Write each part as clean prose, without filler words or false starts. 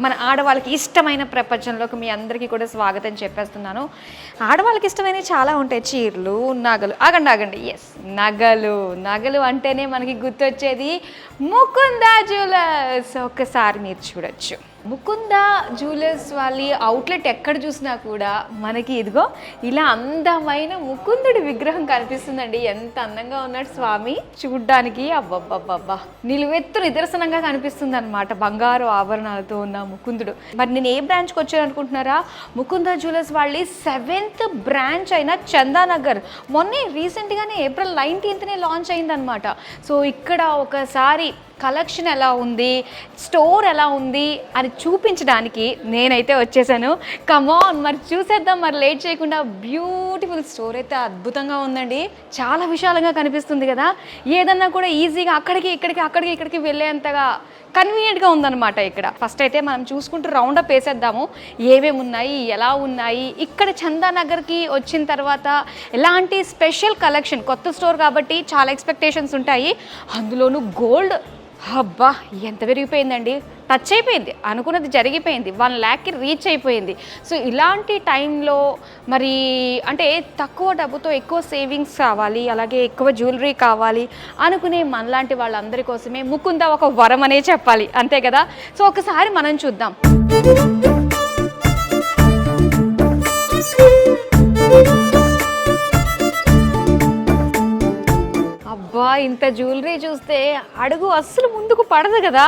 మన ఆడవాళ్ళకి ఇష్టమైన ప్రపంచంలోకి మీ అందరికీ కూడా స్వాగతం చెప్పేస్తున్నాను. ఆడవాళ్ళకి ఇష్టమైనవి చాలా ఉంటాయి, చీరలు, నగలు. ఆగండి, ఎస్, నగలు అంటేనే మనకి గుర్తొచ్చేది ముకుంద జ్యువెలర్స్. ఒక్కసారి మీరు చూడొచ్చు, ముకుంద జ్యువెలర్స్ వాళ్ళ అవుట్లెట్ ఎక్కడ చూసినా కూడా మనకి ఇదిగో ఇలా అందమైన ముకుందుడి విగ్రహం కనిపిస్తుందండి. ఎంత అందంగా ఉన్నాడు స్వామి, చూడ్డానికి అబ్బబ్బబ్బబ్బా నిలువెత్తు నిదర్శనంగా కనిపిస్తుంది అనమాట బంగారు ఆభరణాలతో ఉన్న ముకుందుడు. మరి నేను ఏ బ్రాంచ్కి వచ్చాను అనుకుంటున్నారా? ముకుంద జ్యువెలర్స్ వాళ్ళ 7th బ్రాంచ్ అయిన చందానగర్ మొన్నే రీసెంట్గానే April 19th లాంచ్ అయిందనమాట. సో ఇక్కడ ఒకసారి కలెక్షన్ ఎలా ఉంది, స్టోర్ ఎలా ఉంది అని చూపించడానికి నేనైతే వచ్చేసాను. కమాన్, మరి చూసేద్దాం. మరి లేట్ చేయకుండా, బ్యూటిఫుల్ స్టోర్ అయితే అద్భుతంగా ఉందండి. చాలా విశాలంగా కనిపిస్తుంది కదా. ఏదన్నా కూడా ఈజీగా అక్కడికి వెళ్ళేంతగా కన్వీనియంట్గా ఉందన్నమాట. ఇక్కడ ఫస్ట్ అయితే మనం చూసుకుంటూ రౌండప్ వేసేద్దాము, ఏమేమి ఉన్నాయి, ఎలా ఉన్నాయి. ఇక్కడ చందానగర్కి వచ్చిన తర్వాత ఎలాంటి స్పెషల్ కలెక్షన్, కొత్త స్టోర్ కాబట్టి చాలా ఎక్స్పెక్టేషన్స్ ఉంటాయి. అందులోనూ గోల్డ్, అబ్బా ఎంత పెరిగిపోయిందండి. టచ్ అయిపోయింది, అనుకున్నది జరిగిపోయింది, 1 lakh రీచ్ అయిపోయింది. సో ఇలాంటి టైంలో మరి అంటే తక్కువ డబ్బుతో ఎక్కువ సేవింగ్స్ కావాలి, అలాగే ఎక్కువ జ్యువెలరీ కావాలి అనుకునే మనలాంటి వాళ్ళందరి కోసమే ముకుంద ఒక వరం అనే చెప్పాలి, అంతే కదా. సో ఒకసారి మనం చూద్దాం. ఇంత జ్యువెలరీ చూస్తే అడుగు అస్సలు ముందుకు పడదు కదా,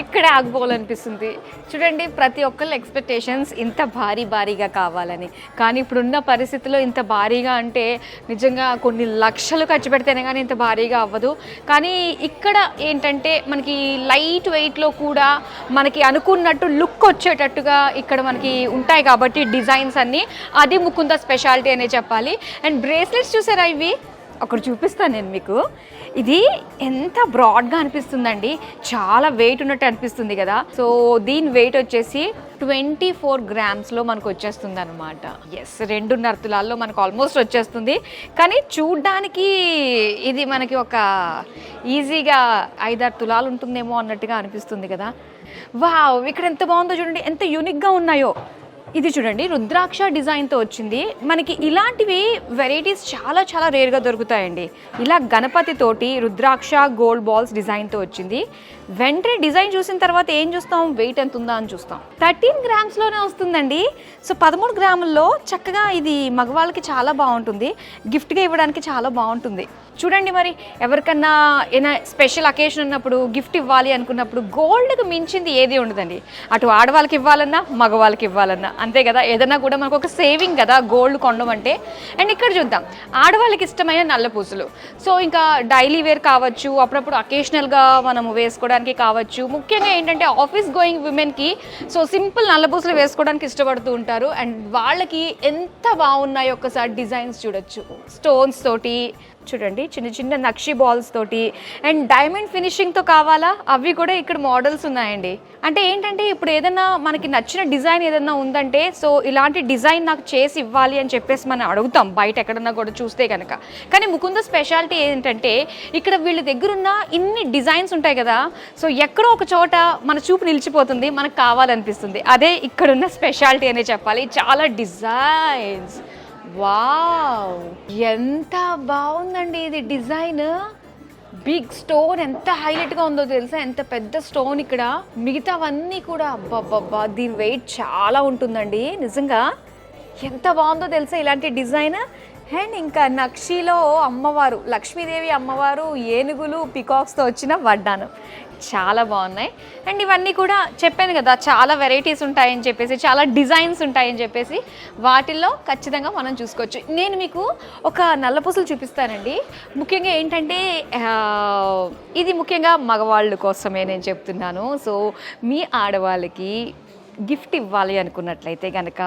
ఇక్కడే ఆగిపోవాలనిపిస్తుంది. చూడండి, ప్రతి ఒక్కళ్ళ ఎక్స్పెక్టేషన్స్ ఇంత భారీగా కావాలని. కానీ ఇప్పుడున్న పరిస్థితిలో ఇంత భారీగా అంటే నిజంగా కొన్ని లక్షలు ఖర్చు పెడితేనే కానీ ఇంత భారీగా అవ్వదు. కానీ ఇక్కడ ఏంటంటే మనకి లైట్ వెయిట్లో కూడా మనకి అనుకున్నట్టు లుక్ వచ్చేటట్టుగా ఇక్కడ మనకి ఉంటాయి కాబట్టి డిజైన్స్ అన్నీ, అది ముకుంద స్పెషాలిటీ అనే చెప్పాలి. అండ్ బ్రేస్లెట్స్ చూసారా, ఇవి ఒకటి చూపిస్తాను నేను మీకు. ఇది ఎంత బ్రాడ్గా అనిపిస్తుందండి, చాలా వెయిట్ ఉన్నట్టు అనిపిస్తుంది కదా. సో దీని వెయిట్ వచ్చేసి 24 grams మనకు వచ్చేస్తుంది అనమాట. ఎస్, 2.5 తులాల్లో మనకు ఆల్మోస్ట్ వచ్చేస్తుంది. కానీ చూడ్డానికి ఇది మనకి ఒక ఈజీగా 5-6 తులాలు ఉంటుందేమో అన్నట్టుగా అనిపిస్తుంది కదా. వావ్, ఇక్కడ ఎంత బాగుందో చూడండి, ఎంత యూనిక్గా ఉన్నాయో. ఇది చూడండి, రుద్రాక్ష డిజైన్తో వచ్చింది. మనకి ఇలాంటివి వెరైటీస్ చాలా రేర్గా దొరుకుతాయండి. ఇలా గణపతి తోటి రుద్రాక్ష గోల్డ్ బాల్స్ డిజైన్తో వచ్చింది. వెంటనే డిజైన్ చూసిన తర్వాత ఏం చూస్తాం, వెయిట్ ఎంత ఉందా అని చూస్తాం. 13 grams వస్తుందండి. సో 13 గ్రాముల్లో చక్కగా ఇది మగవాళ్ళకి చాలా బాగుంటుంది, గిఫ్ట్గా ఇవ్వడానికి చాలా బాగుంటుంది. చూడండి, మరి ఎవరికన్నా ఏదైనా స్పెషల్ అకేషన్ ఉన్నప్పుడు గిఫ్ట్ ఇవ్వాలి అనుకున్నప్పుడు గోల్డ్కి మించింది ఏది ఉండదండి. అటు ఆడవాళ్ళకి ఇవ్వాలన్నా మగవాళ్ళకి ఇవ్వాలన్నా అంతే కదా. ఏదన్నా కూడా మనకు ఒక సేవింగ్ కదా గోల్డ్ కొనడం అంటే. అండ్ ఇక్కడ చూద్దాం, ఆడవాళ్ళకి ఇష్టమైన నల్ల పూసలు. సో ఇంకా డైలీ వేర్ కావచ్చు, అప్పుడప్పుడు అకేషనల్గా మనం వేసుకోవడానికి కావచ్చు. ముఖ్యంగా ఏంటంటే ఆఫీస్ గోయింగ్ విమెన్కి సో సింపుల్ నల్ల పూసలు వేసుకోవడానికి ఇష్టపడుతూ ఉంటారు. అండ్ వాళ్ళకి ఎంత బాగున్నాయో ఒక్కసారి డిజైన్స్ చూడొచ్చు. స్టోన్స్ తోటి చూడండి, చిన్న నక్షి బాల్స్ తోటి. అండ్ డైమండ్ ఫినిషింగ్తో కావాలా, అవి కూడా ఇక్కడ మోడల్స్ ఉన్నాయండి. అంటే ఏంటంటే ఇప్పుడు ఏదైనా మనకి నచ్చిన డిజైన్ ఏదైనా ఉందంటే సో ఇలాంటి డిజైన్ నాకు చేసి ఇవ్వాలి అని చెప్పేసి మనం అడుగుతాం బయట ఎక్కడన్నా కూడా చూస్తే కనుక. కానీ ముకుంద స్పెషాలిటీ ఏంటంటే ఇక్కడ వీళ్ళ దగ్గరున్న ఇన్ని డిజైన్స్ ఉంటాయి కదా. సో ఎక్కడో ఒక చోట మన చూపు నిలిచిపోతుంది, మనకు కావాలనిపిస్తుంది. అదే ఇక్కడున్న స్పెషాలిటీ అనే చెప్పాలి. చాలా డిజైన్స్, వావ్ ఎంత బాగుందండి ఇది డిజైన్. బిగ్ స్టోన్ ఎంత హైలైట్గా ఉందో తెలుసా, ఎంత పెద్ద స్టోన్ ఇక్కడ. మిగతావన్నీ కూడా అబ్బబ్బబ్బా దీని వెయిట్ చాలా ఉంటుందండి నిజంగా. ఎంత బాగుందో తెలుసా ఇలాంటి డిజైన్. అండ్ ఇంకా నక్షిలో అమ్మవారు, లక్ష్మీదేవి అమ్మవారు, ఏనుగులు, పికాక్స్తో వచ్చిన వడ్డాను చాలా బాగున్నాయి. అండ్ ఇవన్నీ కూడా చెప్పాను కదా చాలా వెరైటీస్ ఉంటాయని చెప్పేసి, చాలా డిజైన్స్ ఉంటాయని చెప్పేసి, వాటిల్లో ఖచ్చితంగా మనం చూసుకోవచ్చు. నేను మీకు ఒక నల్లపూసలు చూపిస్తానండి. ముఖ్యంగా ఏంటంటే ఇది ముఖ్యంగా మగవాళ్ళ కోసమే నేను చెప్తున్నాను. సో మీ ఆడవాళ్ళకి గిఫ్ట్ ఇవ్వాలి అనుకున్నట్లయితే కనుక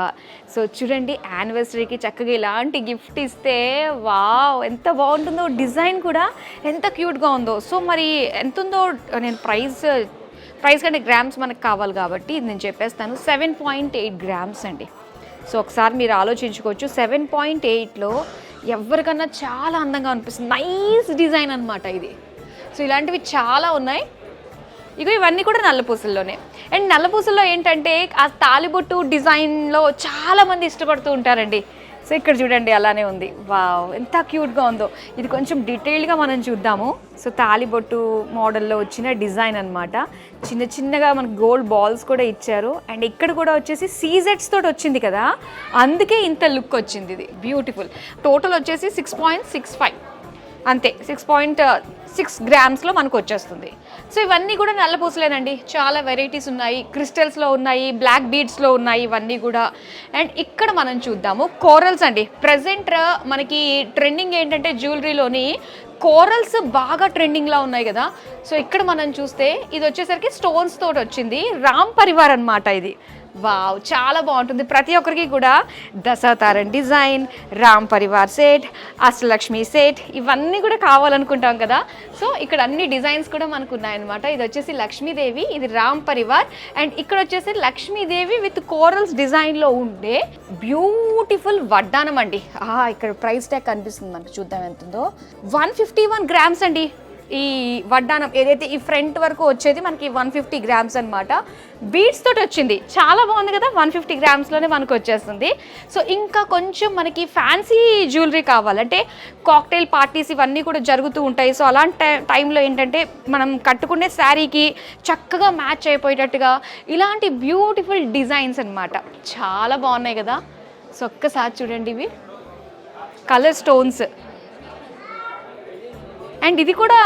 సో చూడండి, యానివర్సరీకి చక్కగా ఇలాంటి గిఫ్ట్ ఇస్తే వావ్ ఎంత బాగుంటుందో. డిజైన్ కూడా ఎంత క్యూట్గా ఉందో. సో మరి ఎంత ఉందో నేను ప్రైస్ కంటే గ్రామ్స్ మనకు కావాలి కాబట్టి ఇది నేను చెప్పేస్తాను. 7.8 grams అండి. సో ఒకసారి మీరు ఆలోచించుకోవచ్చు, 7.8లో ఎవరికన్నా చాలా అందంగా అనిపిస్తుంది. నైస్ డిజైన్ అనమాట ఇది. సో ఇలాంటివి చాలా ఉన్నాయి. ఇగో ఇవన్నీ కూడా నల్లపూసల్లోనే. అండ్ నల్లపూసల్లో ఏంటంటే ఆ తాలిబొట్టు డిజైన్లో చాలామంది ఇష్టపడుతూ ఉంటారండి. సో ఇక్కడ చూడండి అలానే ఉంది. వావ్, ఎంత క్యూట్గా ఉందో. ఇది కొంచెం డీటెయిల్డ్గా మనం చూద్దాము. సో తాలిబొట్టు మోడల్లో వచ్చిన డిజైన్ అనమాట. చిన్న చిన్నగా మనకు గోల్డ్ బాల్స్ కూడా ఇచ్చారు. అండ్ ఇక్కడ కూడా వచ్చేసి సీజెట్స్ తోటి వచ్చింది కదా, అందుకే ఇంత లుక్ వచ్చింది. ఇది బ్యూటిఫుల్. టోటల్ వచ్చేసి 6.65 అంతే, 6.6 గ్రామ్స్లో మనకు వచ్చేస్తుంది. సో ఇవన్నీ కూడా నల్ల పూసలేనండి. చాలా వెరైటీస్ ఉన్నాయి, క్రిస్టల్స్లో ఉన్నాయి, బ్లాక్ బీడ్స్లో ఉన్నాయి ఇవన్నీ కూడా. అండ్ ఇక్కడ మనం చూద్దాము కోరల్స్ అండి. ప్రజెంట్ మనకి ట్రెండింగ్ ఏంటంటే జ్యువెలరీలోని కోరల్స్ బాగా ట్రెండింగ్లో ఉన్నాయి కదా. సో ఇక్కడ మనం చూస్తే ఇది వచ్చేసరికి స్టోన్స్ తోటి వచ్చింది. రామ్ పరివార్ అనమాట ఇది. వావ్, చాలా బాగుంటుంది. ప్రతి ఒక్కరికి కూడా దశాతారన్ design, Ram Parivar set, Ashtalakshmi set ఇవన్నీ కూడా కావాలనుకుంటాం కదా. సో ఇక్కడ అన్ని డిజైన్స్ కూడా మనకు ఉన్నాయన్నమాట. ఇది వచ్చేసి లక్ష్మీదేవి, ఇది రామ్ పరివార్. అండ్ ఇక్కడ వచ్చేసి లక్ష్మీదేవి విత్ కోరల్స్ డిజైన్లో ఉండే బ్యూటిఫుల్ వడ్డానం అండి. ఇక్కడ ప్రైస్ ట్యాగ్ కనిపిస్తుంది మనకు, చూద్దాం ఎంతుందో. 151 గ్రామ్స్ అండి ఈ వడ్డానం. ఏదైతే ఈ ఫ్రంట్ వరకు వచ్చేది మనకి 150 గ్రామ్స్ అనమాట. బీడ్స్ తోటి వచ్చింది, చాలా బాగుంది కదా. 150 గ్రామ్స్లోనే మనకు వచ్చేస్తుంది. సో ఇంకా కొంచెం మనకి ఫ్యాన్సీ జ్యువెలరీ కావాలంటే కాక్టైల్ పార్టీస్ ఇవన్నీ కూడా జరుగుతూ ఉంటాయి. సో అలాంటి టైంలో ఏంటంటే మనం కట్టుకునే శారీకి చక్కగా మ్యాచ్ అయిపోయేటట్టుగా ఇలాంటి బ్యూటిఫుల్ డిజైన్స్ అనమాట. చాలా బాగున్నాయి కదా. సో ఒక్కసారి చూడండి, ఇవి కలర్ స్టోన్స్. అండ్ ఇది కూడా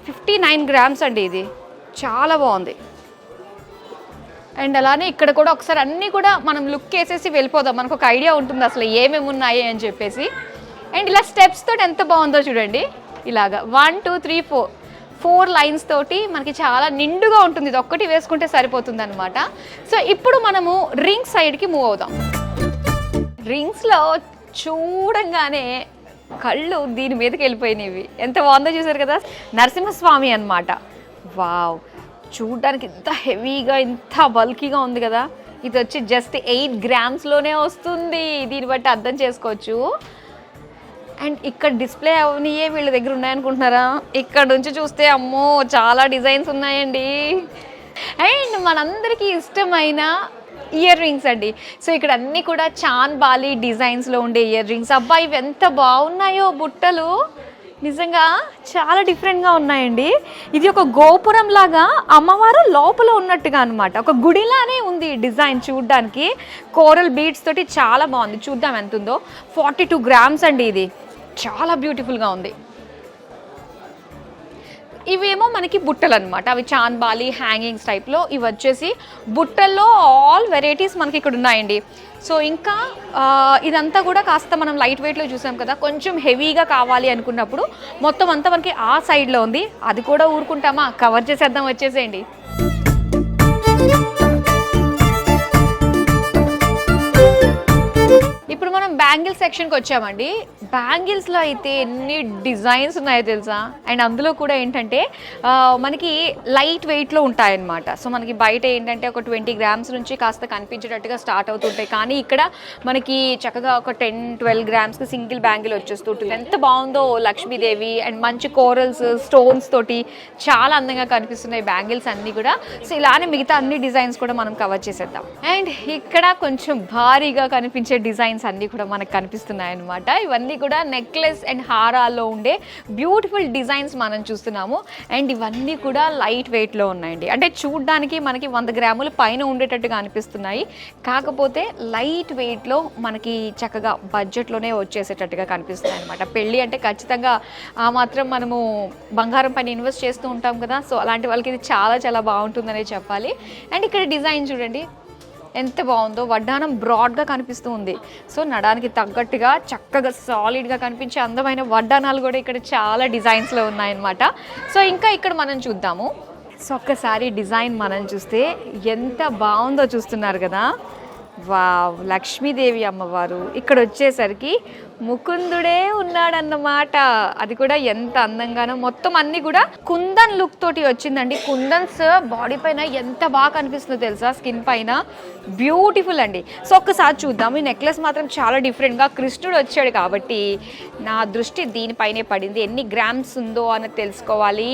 59 గ్రామ్స్ అండి. ఇది చాలా బాగుంది. అండ్ అలానే ఇక్కడ కూడా ఒకసారి అన్నీ కూడా మనం లుక్ వేసేసి వెళ్ళిపోదాం, మనకు ఒక ఐడియా ఉంటుంది అసలు ఏమేమి ఉన్నాయి అని చెప్పేసి. అండ్ ఇలా స్టెప్స్ తోటి ఎంత బాగుందో చూడండి. ఇలాగా 1 2 3 4 లైన్స్ తోటి మనకి చాలా నిండుగా ఉంటుంది. ఇది ఒక్కటి వేసుకుంటే సరిపోతుంది అనమాట. సో ఇప్పుడు మనము రింగ్స్ సైడ్కి మూవ్ అవుదాం. రింగ్స్లో చూడంగానే కళ్ళు దీని మీదకి వెళ్ళిపోయినవి. ఎంత బాగుందో చూసారు కదా, నరసింహస్వామి అనమాట. వావ్, చూడడానికి ఇంత హెవీగా ఇంత బల్కీగా ఉంది కదా. ఇది వచ్చి జస్ట్ 8 గ్రామ్స్లోనే వస్తుంది. దీన్ని బట్టి అర్థం చేసుకోవచ్చు. అండ్ ఇక్కడ డిస్ప్లే అవనియే వీళ్ళ దగ్గర ఉన్నాయనుకుంటున్నారా? ఇక్కడ నుంచి చూస్తే అమ్మో చాలా డిజైన్స్ ఉన్నాయండి. అండ్ మనందరికీ ఇష్టమైన ఇయర్ రింగ్స్ అండి. సో ఇక్కడ అన్నీ కూడా చాన్ బాలి డిజైన్స్లో ఉండే ఇయర్ రింగ్స్. అబ్బా, ఇవి ఎంత బాగున్నాయో బుట్టలు, నిజంగా చాలా డిఫరెంట్గా ఉన్నాయండి. ఇది ఒక గోపురం లాగా అమ్మవారు లోపల ఉన్నట్టుగా అనమాట, ఒక గుడిలానే ఉంది డిజైన్ చూడడానికి. కోరల్ బీడ్స్ తోటి చాలా బాగుంది. చూద్దాం ఎంత ఉందో. 42 గ్రామ్స్ అండి. ఇది చాలా బ్యూటిఫుల్గా ఉంది. ఇవేమో మనకి బుట్టలు అనమాట, అవి చాన్ బాలి హ్యాంగింగ్స్ టైప్లో. ఇవి వచ్చేసి బుట్టల్లో ఆల్ వెరైటీస్ మనకి ఇక్కడ ఉన్నాయండి. సో ఇంకా ఇదంతా కూడా కాస్త మనం లైట్ వెయిట్లో చూసాం కదా, కొంచెం హెవీగా కావాలి అనుకున్నప్పుడు మొత్తం అంతా మనకి ఆ సైడ్లో ఉంది. అది కూడా ఊరుకుంటామా, కవర్ చేసేద్దాం, వచ్చేసేయండి. ఇప్పుడు మనం బ్యాంగిల్ సెక్షన్కి వచ్చామండి. బ్యాంగిల్స్లో అయితే ఎన్ని డిజైన్స్ ఉన్నాయో తెలుసా. అండ్ అందులో కూడా ఏంటంటే మనకి లైట్ వెయిట్లో ఉంటాయన్నమాట. సో మనకి బయట ఏంటంటే ఒక 20 గ్రామ్స్ నుంచి కాస్త కనిపించేటట్టుగా స్టార్ట్ అవుతుంటాయి. కానీ ఇక్కడ మనకి చక్కగా ఒక 10-12 గ్రామ్స్కి సింగిల్ బ్యాంగిల్ వచ్చేస్తుంటుంది. ఎంత బాగుందో లక్ష్మీదేవి. అండ్ మంచి కోరల్స్ స్టోన్స్ తోటి చాలా అందంగా కనిపిస్తున్నాయి బ్యాంగిల్స్ అన్నీ కూడా. సో ఇలానే మిగతా అన్ని డిజైన్స్ కూడా మనం కవర్ చేసేద్దాం. అండ్ ఇక్కడ కొంచెం భారీగా కనిపించే డిజైన్స్ అన్నీ కూడా మనకు కనిపిస్తున్నాయి అనమాట. ఇవన్నీ కూడా నెక్లెస్ అండ్ హారాల్లో ఉండే బ్యూటిఫుల్ డిజైన్స్ మనం చూస్తున్నాము. అండ్ ఇవన్నీ కూడా లైట్ వెయిట్లో ఉన్నాయండి. అంటే చూడడానికి మనకి 100 గ్రాముల పైన ఉండేటట్టుగా అనిపిస్తున్నాయి. కాకపోతే లైట్ వెయిట్లో మనకి చక్కగా బడ్జెట్లోనే వచ్చేసేటట్టుగా కనిపిస్తున్నాయి అనమాట. పెళ్ళి అంటే ఖచ్చితంగా ఆ మాత్రం మనము బంగారం పైన ఇన్వెస్ట్ చేస్తూ ఉంటాం కదా. సో అలాంటి వాళ్ళకి ఇది చాలా చాలా బాగుంటుందనే చెప్పాలి. అండ్ ఇక్కడ డిజైన్ చూడండి ఎంత బాగుందో. వడ్డానం బ్రాడ్గా కనిపిస్తూ ఉంది. సో నడానికి తగ్గట్టుగా చక్కగా సాలిడ్గా కనిపించే అందమైన వడ్డానాలు కూడా ఇక్కడ చాలా డిజైన్స్లో ఉన్నాయన్నమాట. సో ఇంకా ఇక్కడ మనం చూద్దాము. సో ఒక్కసారి డిజైన్ మనం చూస్తే ఎంత బాగుందో చూస్తున్నారు కదా. వావ్, లక్ష్మీదేవి అమ్మవారు. ఇక్కడ వచ్చేసరికి ముకుందుడే ఉన్నాడన్నమాట. అది కూడా ఎంత అందంగానో, మొత్తం అన్ని కూడా కుందన్ లుక్ తోటి వచ్చిందండి. కుందన్స్ బాడీ పైన ఎంత బాగా కనిపిస్తుందో తెలుసా, స్కిన్ పైన బ్యూటిఫుల్ అండి. సో ఒక్కసారి చూద్దాం. ఈ నెక్లెస్ మాత్రం చాలా డిఫరెంట్గా, కృష్ణుడు వచ్చాడు కాబట్టి నా దృష్టి దీనిపైనే పడింది. ఎన్ని గ్రామ్స్ ఉందో అని తెలుసుకోవాలి.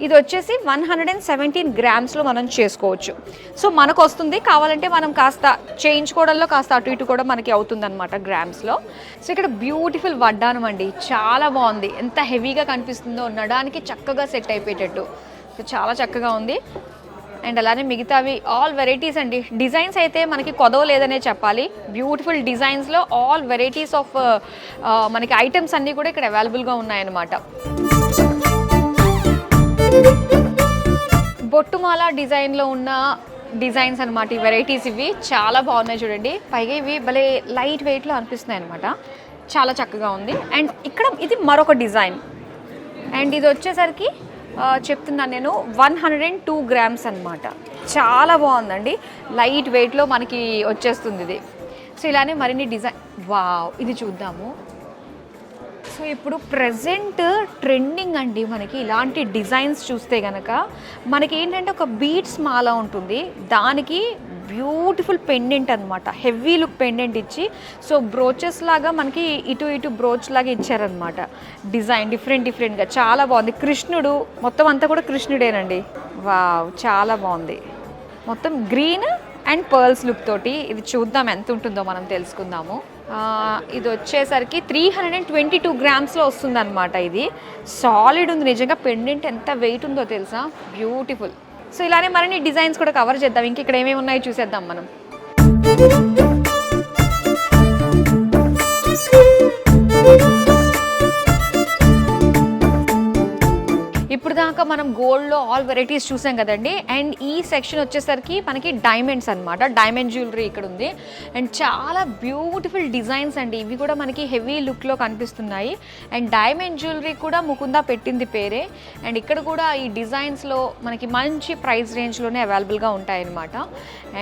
ఇది వచ్చేసి 117 గ్రామ్స్లో మనం చేసుకోవచ్చు. సో మనకు వస్తుంది, కావాలంటే మనం కాస్త చేయించుకోవడంలో కాస్త అటు ఇటు కూడా మనకి అవుతుంది అనమాట గ్రామ్స్లో. సో ఇక్కడ బ్యూటిఫుల్ వడ్డానం అండి, చాలా బాగుంది. ఎంత హెవీగా కనిపిస్తుందో, నడానికి చక్కగా సెట్ అయిపోయేటట్టు. సో చాలా చక్కగా ఉంది. అండ్ అలానే మిగతావి ఆల్ వెరైటీస్ అండి. డిజైన్స్ అయితే మనకి కొదవ లేదనే చెప్పాలి. బ్యూటిఫుల్ డిజైన్స్లో ఆల్ వెరైటీస్ ఆఫ్ మనకి ఐటమ్స్ అన్నీ కూడా ఇక్కడ అవైలబుల్గా ఉన్నాయన్నమాట. బొట్టుమాల డిజైన్లో ఉన్న డిజైన్స్ అనమాట ఈ వెరైటీస్. ఇవి చాలా బాగున్నాయి చూడండి. పైగా ఇవి భలే లైట్ వెయిట్లో అనిపిస్తున్నాయి అనమాట. చాలా చక్కగా ఉంది. అండ్ ఇక్కడ ఇది మరొక డిజైన్. అండ్ ఇది వచ్చేసరికి చెప్తున్నాను నేను 102 గ్రామ్స్ అనమాట. చాలా బాగుందండి, లైట్ వెయిట్లో మనకి వచ్చేస్తుంది ఇది. సో ఇలానే మరిన్ని డిజైన్. వావ్, ఇది చూద్దాము. సో ఇప్పుడు ప్రెజెంట్ ట్రెండింగ్ అండి మనకి ఇలాంటి డిజైన్స్ చూస్తే కనుక మనకి ఏంటంటే ఒక బీడ్స్ మాల ఉంటుంది, దానికి బ్యూటిఫుల్ పెండెంట్ అనమాట, హెవీ లుక్ పెండెంట్ ఇచ్చి సో బ్రోచెస్ లాగా మనకి ఇటు ఇటు బ్రోచ్ లాగా ఇచ్చారనమాట. డిజైన్ డిఫరెంట్గా చాలా బాగుంది. కృష్ణుడు మొత్తం అంతా కూడా కృష్ణుడేనండి. వావ్, చాలా బాగుంది. మొత్తం గ్రీన్ అండ్ పర్ల్స్ లుక్ తోటి. ఇది చూద్దాం ఎంత ఉంటుందో మనం తెలుసుకుందాము. ఇది వచ్చేసరికి 322 గ్రామ్స్లో వస్తుంది అనమాట. ఇది సాలిడ్ ఉంది నిజంగా. పెండెంట్ ఎంత వెయిట్ ఉందో తెలుసా, బ్యూటిఫుల్. సో ఇలానే మరిన్ని డిజైన్స్ కూడా కవర్ చేద్దాం. ఇంక ఇక్కడ ఏమేమి ఉన్నాయో చూసేద్దాం మనం. ఇప్పుడు దాకా మనం గోల్డ్లో ఆల్ వెరైటీస్ చూసాం కదండి. అండ్ ఈ సెక్షన్ వచ్చేసరికి మనకి డైమండ్స్ అనమాట. డైమండ్ జ్యువెలరీ ఇక్కడ ఉంది. అండ్ చాలా బ్యూటిఫుల్ డిజైన్స్ అండి. ఇవి కూడా మనకి హెవీ లుక్లో కనిపిస్తున్నాయి. అండ్ డైమండ్ జ్యువెలరీ కూడా ముకుందా పెట్టింది పేరే. అండ్ ఇక్కడ కూడా ఈ డిజైన్స్లో మనకి మంచి ప్రైస్ రేంజ్లోనే అవైలబుల్గా ఉంటాయన్నమాట.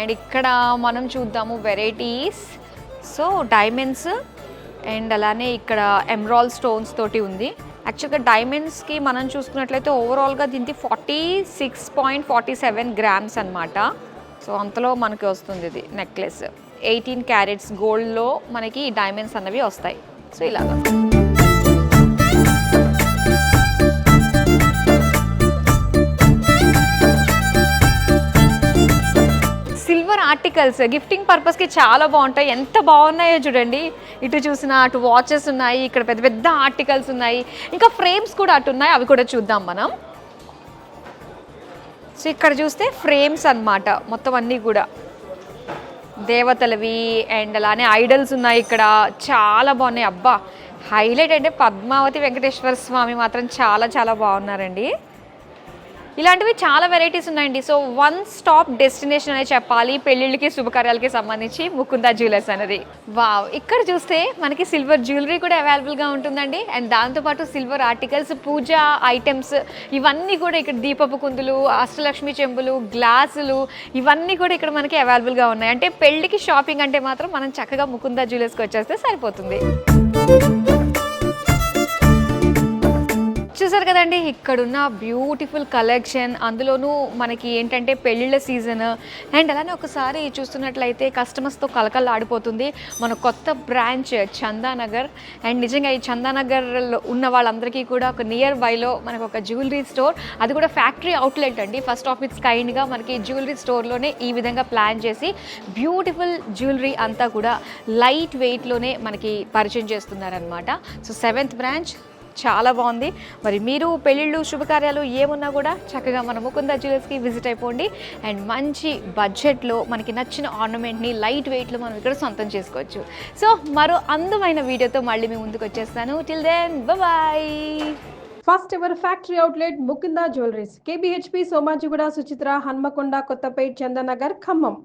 అండ్ ఇక్కడ మనం చూద్దాము వెరైటీస్. సో డైమండ్స్ అండ్ అలానే ఇక్కడ ఎమరాల్డ్ స్టోన్స్ తోటి ఉంది. యాక్చువల్గా డైమండ్స్కి మనం చూసుకున్నట్లయితే ఓవరాల్గా దీనికి 46.47 గ్రామ్స్ అనమాట. సో అంతలో మనకి వస్తుంది ఇది నెక్లెస్. 18 క్యారెట్స్ గోల్డ్లో మనకి డైమండ్స్ అన్నవి వస్తాయి. సో ఇలాగా సిల్వర్ ఆర్టికల్స్ గిఫ్టింగ్ పర్పస్కి చాలా బాగుంటాయి. ఎంత బాగున్నాయో చూడండి. ఇటు చూసినా అటు వాచెస్ ఉన్నాయి, ఇక్కడ పెద్ద పెద్ద ఆర్టికల్స్ ఉన్నాయి, ఇంకా ఫ్రేమ్స్ కూడా అటు ఉన్నాయి. అవి కూడా చూద్దాం మనం. సో ఇక్కడ చూస్తే ఫ్రేమ్స్ అన్నమాట మొత్తం అన్నీ కూడా దేవతలవి. అండ్ అలానే ఐడల్స్ ఉన్నాయి ఇక్కడ, చాలా బాగున్నాయి. అబ్బా, హైలైట్ అంటే పద్మావతి వెంకటేశ్వర స్వామి మాత్రం చాలా చాలా బాగున్నారండి. ఇలాంటివి చాలా వెరైటీస్ ఉన్నాయండి. సో వన్ స్టాప్ డెస్టినేషన్ అనే చెప్పాలి పెళ్ళిళ్ళకి శుభకార్యాలకి సంబంధించి ముకుందా జ్యువెలర్స్ అనేది. వావ్, ఇక్కడ చూస్తే మనకి సిల్వర్ జ్యువెలరీ కూడా అవైలబుల్గా ఉంటుందండి. అండ్ దాంతోపాటు సిల్వర్ ఆర్టికల్స్, పూజా ఐటమ్స్ ఇవన్నీ కూడా ఇక్కడ దీపపు కుందులు, అష్టలక్ష్మి చెంబులు, గ్లాసులు ఇవన్నీ కూడా ఇక్కడ మనకి అవైలబుల్గా ఉన్నాయి. అంటే పెళ్ళికి షాపింగ్ అంటే మాత్రం మనం చక్కగా ముకుందా జ్యువెలర్స్కి వచ్చేస్తే సరిపోతుంది. చూసారు కదండి, ఇక్కడున్న బ్యూటిఫుల్ కలెక్షన్. అందులోనూ మనకి ఏంటంటే పెళ్ళిళ్ళ సీజన్. అండ్ అలానే ఒకసారి చూస్తున్నట్లయితే కస్టమర్స్తో కలకల్లాడిపోతుంది మన కొత్త బ్రాంచ్ చందానగర్. అండ్ నిజంగా ఈ చందానగర్లో ఉన్న వాళ్ళందరికీ కూడా ఒక నియర్ బైలో మనకు ఒక జ్యువెలరీ స్టోర్, అది కూడా ఫ్యాక్టరీ అవుట్లెట్ అండి. ఫస్ట్ ఆఫ్ ఇట్స్ కైండ్గా మనకి జ్యువెలరీ స్టోర్లోనే ఈ విధంగా ప్లాన్ చేసి బ్యూటిఫుల్ జ్యువెలరీ అంతా కూడా లైట్ వెయిట్లోనే మనకి పరిచయం చేస్తున్నారనమాట. సో 7th బ్రాంచ్ చాలా బాగుంది. మరి మీరు పెళ్ళిళ్ళు శుభకార్యాలు ఏమున్నా కూడా చక్కగా మన ముకుందా జ్యువెలర్స్కి విజిట్ అయిపోండి. అండ్ మంచి బడ్జెట్లో మనకి నచ్చిన ఆర్నమెంట్ని లైట్ వెయిట్లో మనం ఇక్కడ సొంతం చేసుకోవచ్చు. సో మరో అందమైన వీడియోతో మళ్ళీ మీ ముందుకు వచ్చేస్తాను. Till then bye. First ever factory outlet Mukunda jewelleries, KBHP, Somajiguda, Suchitra, Hanamkonda, Kothapet, Chandanagar, Khammam.